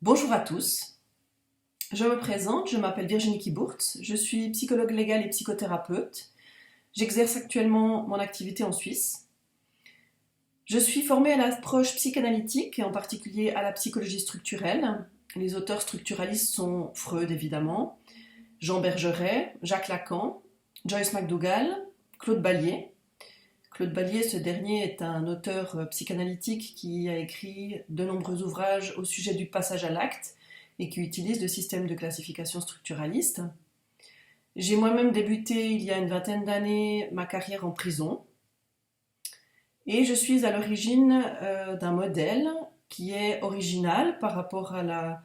Bonjour à tous, je me présente, je m'appelle Virginie Kibourt, je suis psychologue légale et psychothérapeute. J'exerce actuellement mon activité en Suisse. Je suis formée à l'approche psychanalytique et en particulier à la psychologie structurelle. Les auteurs structuralistes sont Freud évidemment, Jean Bergeret, Jacques Lacan, Joyce McDougall, Claude Balliet. Claude Balliet, ce dernier est un auteur psychanalytique qui a écrit de nombreux ouvrages au sujet du passage à l'acte et qui utilise le système de classification structuraliste. J'ai moi-même débuté il y a une vingtaine d'années ma carrière en prison et je suis à l'origine d'un modèle qui est original par rapport à la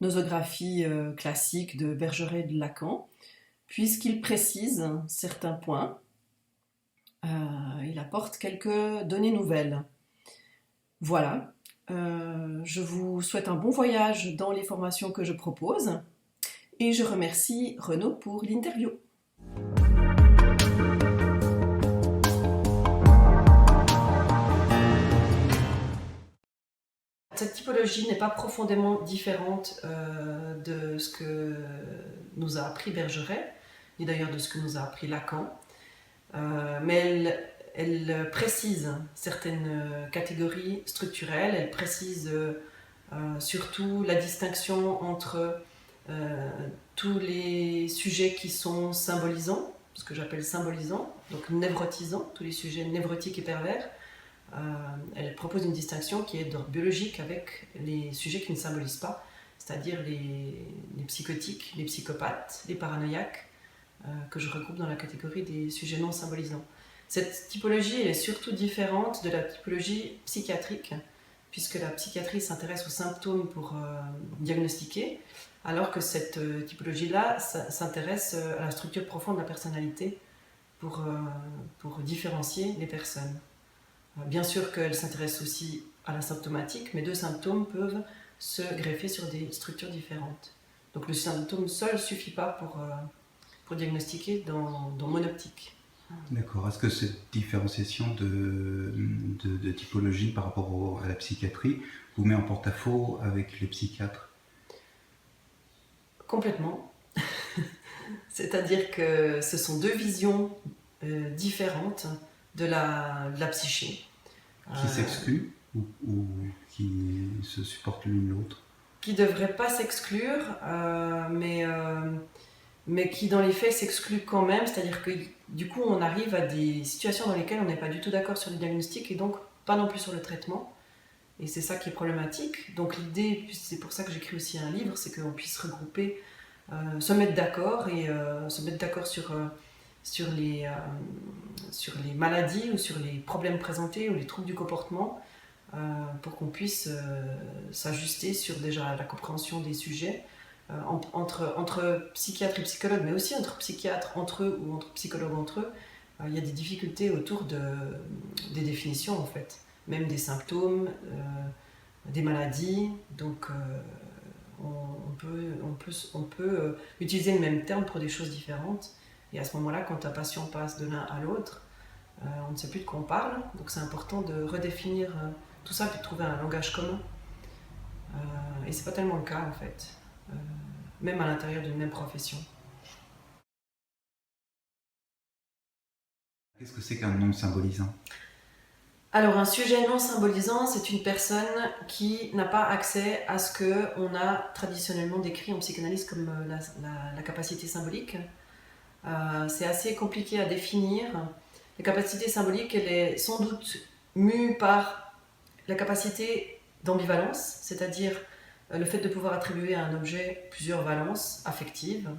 nosographie classique de Bergeret et de Lacan, puisqu'il précise certains points. Il apporte quelques données nouvelles. Voilà, je vous souhaite un bon voyage dans les formations que je propose et je remercie Renaud pour l'interview. Cette typologie n'est pas profondément différente de ce que nous a appris Bergeret, ni d'ailleurs de ce que nous a appris Lacan, mais elle précise certaines catégories structurelles, elle précise surtout la distinction entre tous les sujets qui sont symbolisants, ce que j'appelle symbolisants, donc névrotisants, tous les sujets névrotiques et pervers. Elle propose une distinction qui est d'ordre biologique avec les sujets qui ne symbolisent pas, c'est-à-dire les psychotiques, les psychopathes, les paranoïaques, que je regroupe dans la catégorie des sujets non symbolisants. Cette typologie est surtout différente de la typologie psychiatrique, puisque la psychiatrie s'intéresse aux symptômes pour diagnostiquer, alors que cette typologie-là s'intéresse à la structure profonde de la personnalité pour différencier les personnes. Bien sûr qu'elle s'intéresse aussi à la symptomatique, mais deux symptômes peuvent se greffer sur des structures différentes. Donc le symptôme seul ne suffit pas pour diagnostiquer dans mon optique. D'accord. Est-ce que cette différenciation de typologie par rapport à la psychiatrie vous met en porte-à-faux avec les psychiatres? Complètement. C'est-à-dire que ce sont deux visions différentes de la psyché. Qui s'excluent ou qui se supportent l'une l'autre? Qui ne devraient pas s'exclure, mais qui dans les faits s'excluent quand même, c'est-à-dire que du coup on arrive à des situations dans lesquelles on n'est pas du tout d'accord sur le diagnostic et donc pas non plus sur le traitement. Et c'est ça qui est problématique. Donc l'idée, c'est pour ça que j'écris aussi un livre, c'est qu'on puisse regrouper, se mettre d'accord et se mettre d'accord sur les maladies ou sur les problèmes présentés ou les troubles du comportement pour qu'on puisse s'ajuster sur déjà la compréhension des sujets entre psychiatres et psychologues, mais aussi entre psychiatres entre eux ou entre psychologues entre eux. Il y a des difficultés autour des définitions en fait, même des symptômes, des maladies. Donc on peut utiliser le même terme pour des choses différentes. Et à ce moment-là, quand un patient passe de l'un à l'autre, on ne sait plus de quoi on parle. Donc c'est important de redéfinir tout ça et de trouver un langage commun. Et c'est pas tellement le cas en fait, même à l'intérieur d'une même profession. Qu'est-ce que c'est qu'un non symbolisant? Alors un sujet non symbolisant, c'est une personne qui n'a pas accès à ce qu'on a traditionnellement décrit en psychanalyse comme la capacité symbolique. C'est assez compliqué à définir. La capacité symbolique, elle est sans doute mue par la capacité d'ambivalence, c'est-à-dire le fait de pouvoir attribuer à un objet plusieurs valences affectives.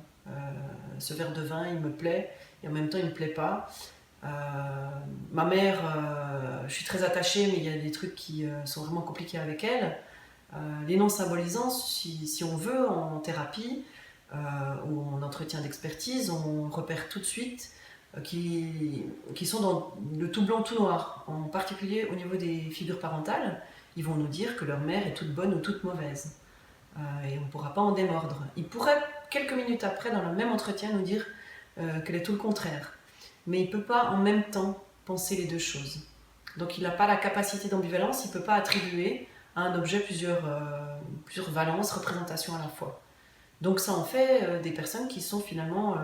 Ce verre de vin, il me plaît, et en même temps, il ne me plaît pas. Ma mère, je suis très attachée, mais il y a des trucs qui sont vraiment compliqués avec elle. Les non symbolisants, si on veut, en thérapie ou en entretien d'expertise, on repère tout de suite qui sont dans le tout blanc, tout noir. En particulier au niveau des figures parentales, ils vont nous dire que leur mère est toute bonne ou toute mauvaise. Et on ne pourra pas en démordre. Ils pourraient, quelques minutes après, dans le même entretien, nous dire qu'elle est tout le contraire. Mais il ne peut pas en même temps penser les deux choses. Donc il n'a pas la capacité d'ambivalence, il ne peut pas attribuer à un objet plusieurs valences, représentations à la fois. Donc ça en fait des personnes qui sont finalement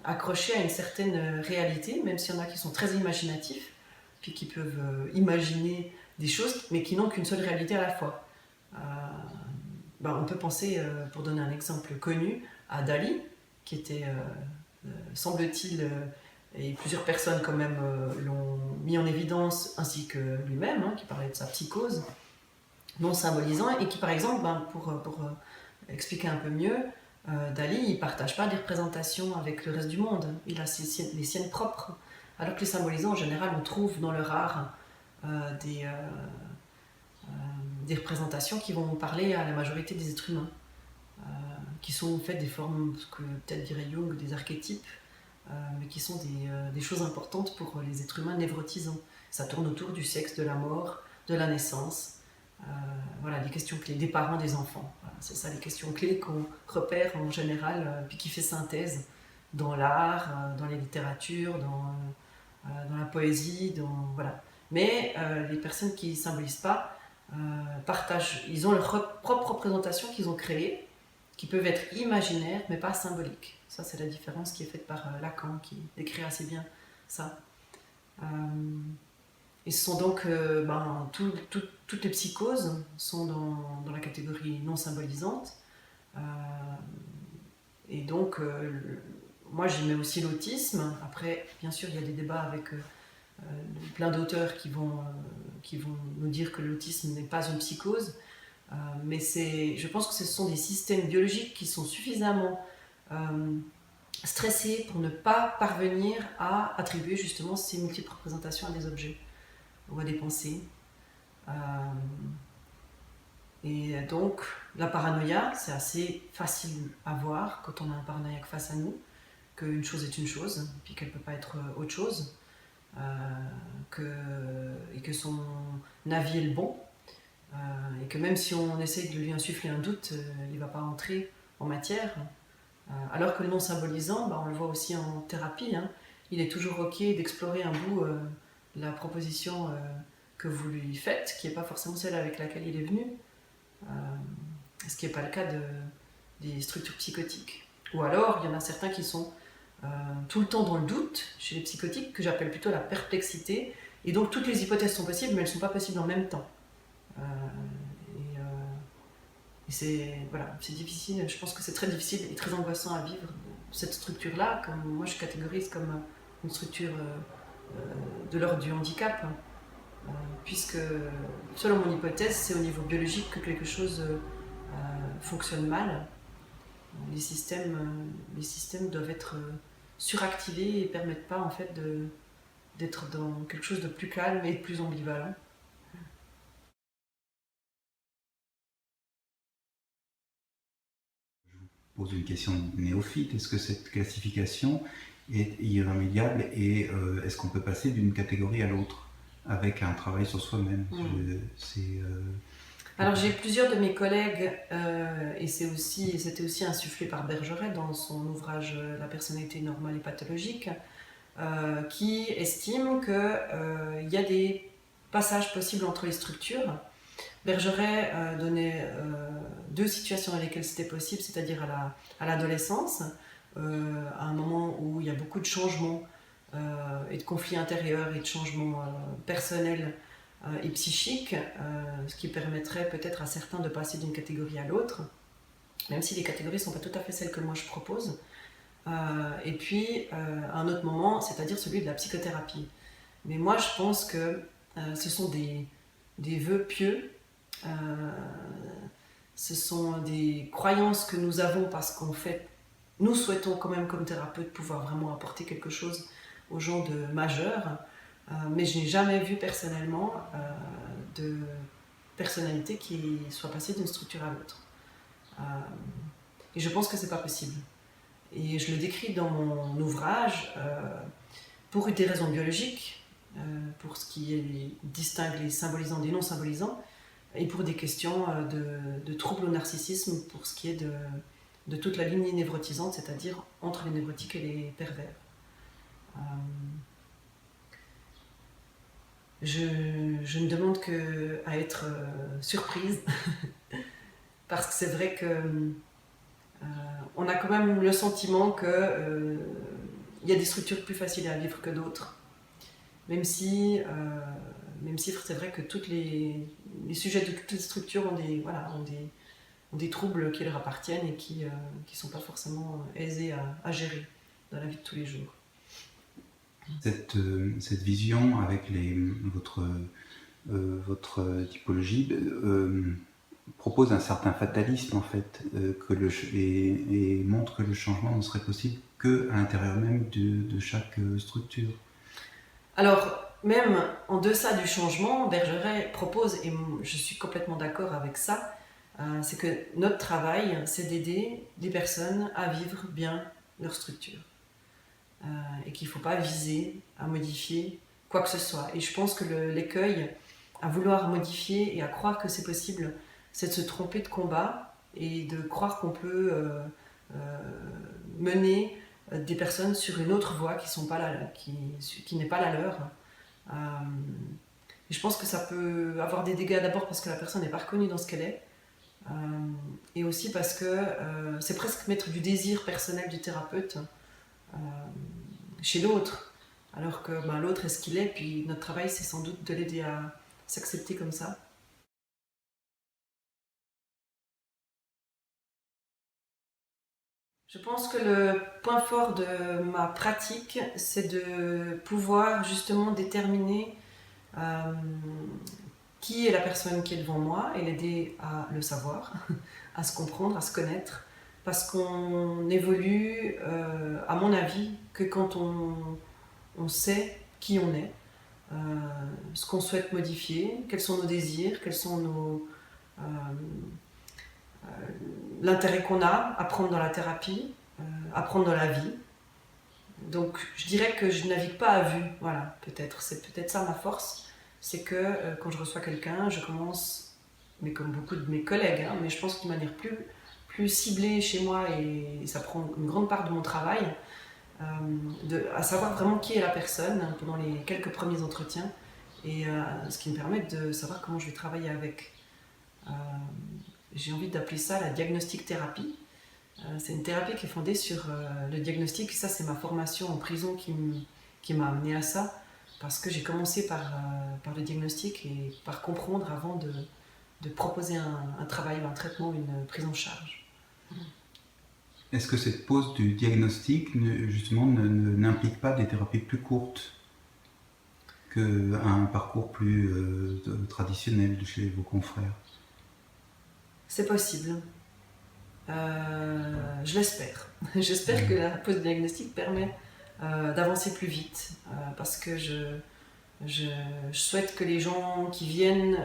accrochées à une certaine réalité, même s'il y en a qui sont très imaginatifs, puis qui peuvent imaginer des choses, mais qui n'ont qu'une seule réalité à la fois. On peut penser, pour donner un exemple connu, à Dali, qui était, semble-t-il, et plusieurs personnes quand même l'ont mis en évidence, ainsi que lui-même, qui parlait de sa psychose, non symbolisant, et qui par exemple, pour expliquer un peu mieux, Dali, il ne partage pas des représentations avec le reste du monde, il a les siennes propres, alors que les symbolisants, en général, on trouve dans leur art des représentations qui vont parler à la majorité des êtres humains, qui sont en fait des formes, ce que peut-être dirait Jung, des archétypes, mais qui sont des choses importantes pour les êtres humains névrotisants. Ça tourne autour du sexe, de la mort, de la naissance, voilà, des questions clés, des parents, des enfants. Voilà, c'est ça les questions clés qu'on repère en général, puis qui fait synthèse dans l'art, dans les littératures, dans la poésie, voilà. Mais les personnes qui ne symbolisent pas partagent, ils ont leur propre représentation qu'ils ont créée, qui peuvent être imaginaires mais pas symboliques. Ça, c'est la différence qui est faite par Lacan, qui décrit assez bien ça. Et ce sont donc toutes les psychoses sont dans la catégorie non symbolisante. Et donc, moi, j'y mets aussi l'autisme. Après, bien sûr, il y a des débats avec plein d'auteurs qui vont nous dire que l'autisme n'est pas une psychose. Mais je pense que ce sont des systèmes biologiques qui sont suffisamment stressés pour ne pas parvenir à attribuer justement ces multiples représentations à des objets ou à des pensées. Et donc, la paranoïa, c'est assez facile à voir quand on a un paranoïaque face à nous, qu'une chose est une chose, puis qu'elle ne peut pas être autre chose, et que son avis est le bon. Et que même si on essaie de lui insuffler un doute, il ne va pas entrer en matière. Alors que le non symbolisant, on le voit aussi en thérapie, il est toujours ok d'explorer un bout de la proposition que vous lui faites, qui n'est pas forcément celle avec laquelle il est venu, ce qui n'est pas le cas des structures psychotiques. Ou alors, il y en a certains qui sont tout le temps dans le doute, chez les psychotiques, que j'appelle plutôt la perplexité, et donc toutes les hypothèses sont possibles, mais elles ne sont pas possibles en même temps. Et c'est difficile, je pense que c'est très difficile et très angoissant à vivre cette structure-là, comme moi je catégorise comme une structure de l'ordre du handicap, puisque selon mon hypothèse, c'est au niveau biologique que quelque chose fonctionne mal. Les systèmes doivent être suractivés et ne permettent pas en fait d'être dans quelque chose de plus calme et de plus ambivalent. Pose une question néophyte. Est-ce que cette classification est irrémédiable et est-ce qu'on peut passer d'une catégorie à l'autre avec un travail sur soi-même? Alors j'ai plusieurs de mes collègues, et c'était aussi insufflé par Bergeret dans son ouvrage La personnalité normale et pathologique, qui estiment qu'il y a des passages possibles entre les structures. Bergeret donnait deux situations dans lesquelles c'était possible, c'est-à-dire à l'adolescence, à un moment où il y a beaucoup de changements et de conflits intérieurs et de changements personnels et psychiques, ce qui permettrait peut-être à certains de passer d'une catégorie à l'autre, même si les catégories ne sont pas tout à fait celles que moi je propose. Et puis à un autre moment, c'est-à-dire celui de la psychothérapie. Mais moi je pense que ce sont des vœux pieux. Ce sont des croyances que nous avons parce qu'en fait, nous souhaitons quand même comme thérapeute pouvoir vraiment apporter quelque chose aux gens de majeurs, mais je n'ai jamais vu personnellement de personnalité qui soit passée d'une structure à l'autre. Et je pense que c'est pas possible. Et je le décris dans mon ouvrage pour des raisons biologiques, pour ce qui distingue les symbolisants des non symbolisants, et pour des questions de troubles au narcissisme, pour ce qui est de toute la lignée névrotisante, c'est-à-dire entre les névrotiques et les pervers. je ne demande qu'à être surprise, parce que c'est vrai que on a quand même le sentiment que il y a des structures plus faciles à vivre que d'autres, même si c'est vrai que les sujets de toutes les structures ont des troubles qui leur appartiennent et qui ne sont pas forcément aisés à gérer dans la vie de tous les jours. Cette vision avec votre typologie propose un certain fatalisme en fait, et montre que le changement ne serait possible qu'à l'intérieur même de chaque structure. Alors, même en deçà du changement, Bergeret propose, et je suis complètement d'accord avec ça, c'est que notre travail, c'est d'aider les personnes à vivre bien leur structure. Et qu'il ne faut pas viser à modifier quoi que ce soit. Et je pense que l'écueil à vouloir modifier et à croire que c'est possible, c'est de se tromper de combat et de croire qu'on peut mener des personnes sur une autre voie qui n'est pas la leur. Et je pense que ça peut avoir des dégâts d'abord parce que la personne n'est pas reconnue dans ce qu'elle est, et aussi parce que c'est presque mettre du désir personnel du thérapeute chez l'autre, alors que l'autre est ce qu'il est, puis notre travail c'est sans doute de l'aider à s'accepter comme ça. Je pense que le point fort de ma pratique, c'est de pouvoir justement déterminer qui est la personne qui est devant moi et l'aider à le savoir, à se comprendre, à se connaître, parce qu'on évolue, à mon avis, que quand on sait qui on est, ce qu'on souhaite modifier, quels sont nos désirs, quels sont l'intérêt qu'on a à prendre dans la thérapie, à prendre dans la vie. Donc je dirais que je navigue pas à vue, voilà, c'est peut-être ça ma force, c'est que quand je reçois quelqu'un, je commence, mais comme beaucoup de mes collègues, mais je pense d'une manière plus ciblée chez moi, et ça prend une grande part de mon travail, à savoir vraiment qui est la personne pendant les quelques premiers entretiens, et ce qui me permet de savoir comment je vais travailler avec. J'ai envie d'appeler ça la diagnostic thérapie. C'est une thérapie qui est fondée sur le diagnostic. Ça, c'est ma formation en prison qui m'a amené à ça, parce que j'ai commencé par le diagnostic et par comprendre avant de proposer un travail, un traitement, une prise en charge. Est-ce que cette pose du diagnostic, justement, n'implique pas des thérapies plus courtes qu'un parcours plus traditionnel chez vos confrères? C'est possible. Je l'espère. J'espère que la pose de diagnostic permet d'avancer plus vite, parce que je souhaite que les gens qui viennent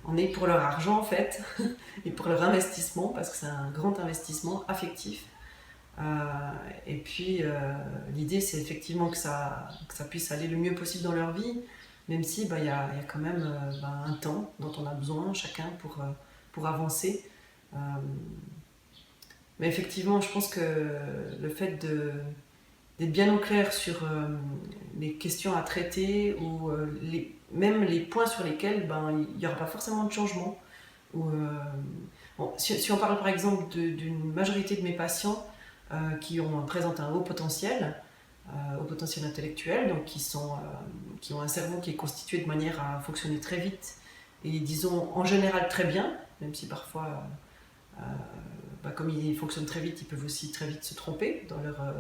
en aient pour leur argent en fait, et pour leur investissement, parce que c'est un grand investissement affectif. Et puis l'idée c'est effectivement que ça puisse aller le mieux possible dans leur vie, même si y a quand même un temps dont on a besoin chacun pour avancer. Mais effectivement, je pense que le fait d'être bien au clair sur les questions à traiter, ou même les points sur lesquels il n'y aura pas forcément de changement. Si on parle par exemple d'une majorité de mes patients qui présentent un haut potentiel intellectuel, donc qui ont un cerveau qui est constitué de manière à fonctionner très vite, et disons en général très bien, même si parfois, comme ils fonctionnent très vite, ils peuvent aussi très vite se tromper dans leurs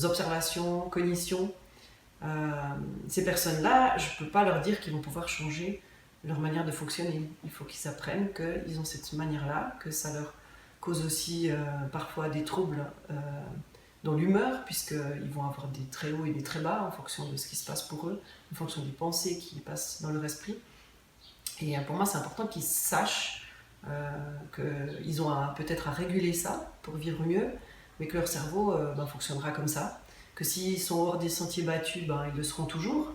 observations, cognitions. Ces personnes-là, je ne peux pas leur dire qu'ils vont pouvoir changer leur manière de fonctionner. Il faut qu'ils apprennent qu'ils ont cette manière-là, que ça leur cause aussi parfois des troubles dans l'humeur, puisqu'ils vont avoir des très hauts et des très bas en fonction de ce qui se passe pour eux, en fonction des pensées qui passent dans leur esprit. Et pour moi, c'est important qu'ils sachent qu'ils ont peut-être à réguler ça pour vivre mieux, mais que leur cerveau fonctionnera comme ça, que s'ils sont hors des sentiers battus, ils le seront toujours,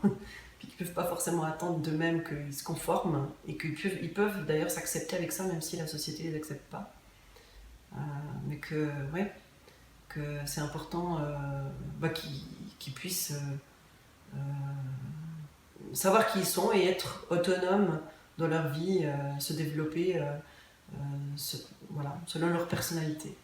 puis qu'ils ne peuvent pas forcément attendre d'eux-mêmes qu'ils se conforment, et qu'ils peuvent d'ailleurs s'accepter avec ça, même si la société ne les accepte pas. Mais que c'est important qu'ils puissent savoir qui ils sont et être autonome dans leur vie, se développer voilà, selon leur personnalité.